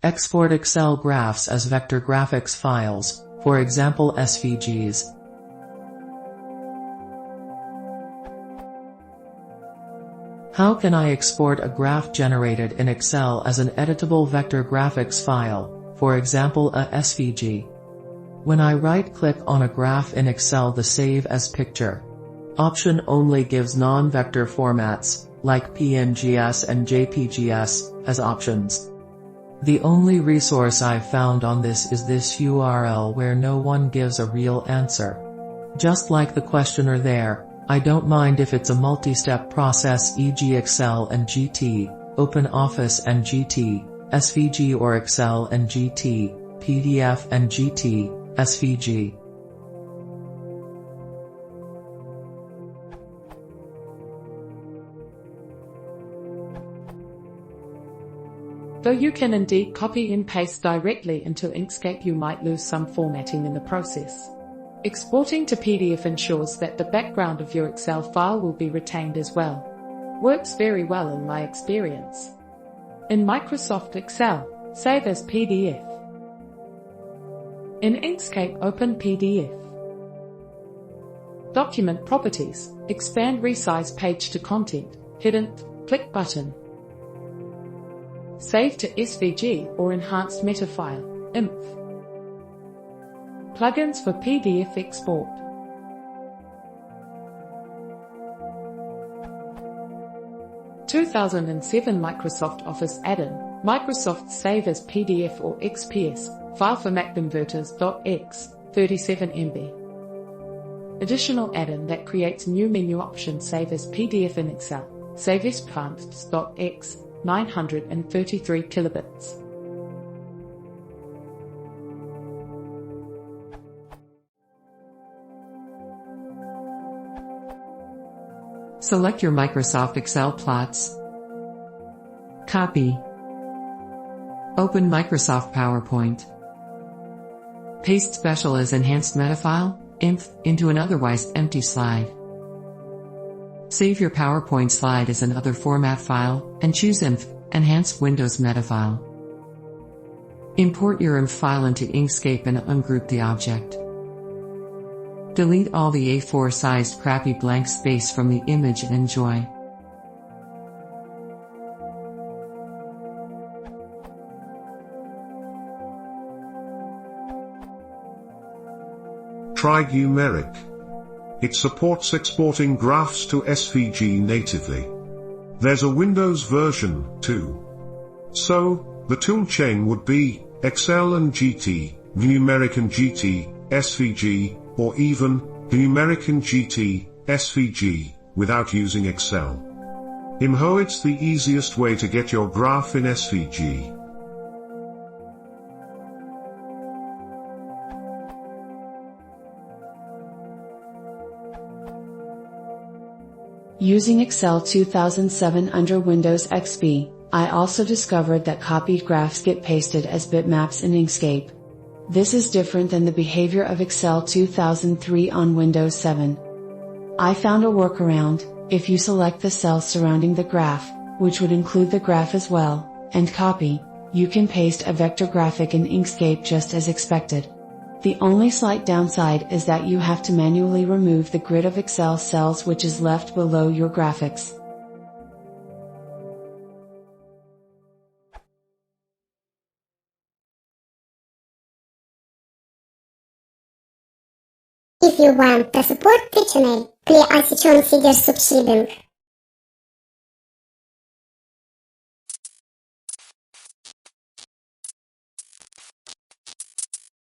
Export Excel graphs as vector graphics files, for example SVGs. How can I export a graph generated in Excel as an editable vector graphics file, for example a SVG? When I right-click on a graph in Excel, the Save as Picture option only gives non-vector formats, like PNGs and JPGs, as options. The only resource I've found on this is this URL where no one gives a real answer. Just like the questioner there, I don't mind if it's a multi-step process, e.g. Excel and GT, OpenOffice and GT, SVG, or Excel and GT, PDF and GT, SVG. Though you can indeed copy and paste directly into Inkscape, you might lose some formatting in the process. Exporting to PDF ensures that the background of your Excel file will be retained as well. Works very well in my experience. In Microsoft Excel, save as PDF. In Inkscape, open PDF. Document properties, expand resize page to content, hidden, click button. Save to SVG or enhanced meta file, INF. Plugins for PDF export. (2007) Microsoft Office add-in, Microsoft Save as PDF or XPS, file for Mac converters. X, 37 MB. Additional add-in that creates new menu option, Save as PDF in Excel, Save as X, 933 kilobits. Select your Microsoft Excel plots. Copy. Open Microsoft PowerPoint. Paste special as enhanced meta file, INF, into an otherwise empty slide. Save your PowerPoint slide as another format file, and choose INF, Enhanced Windows Meta File. Import your INF file into Inkscape and ungroup the object. Delete all the A4-sized crappy blank space from the image and enjoy. Try Numeric. It supports exporting graphs to SVG natively. There's a Windows version, too. So, the toolchain would be Excel and GT, Numeric and GT, SVG, or even Numeric and GT, SVG, without using Excel. Imho, it's the easiest way to get your graph in SVG. Using Excel 2007 under Windows XP, I also discovered that copied graphs get pasted as bitmaps in Inkscape. This is different than the behavior of Excel 2003 on Windows 7. I found a workaround. If you select the cell surrounding the graph, which would include the graph as well, and copy, you can paste a vector graphic in Inkscape just as expected. The only slight downside is that you have to manually remove the grid of Excel cells which is left below your graphics. If you want to support the channel, please on suggested subscribing.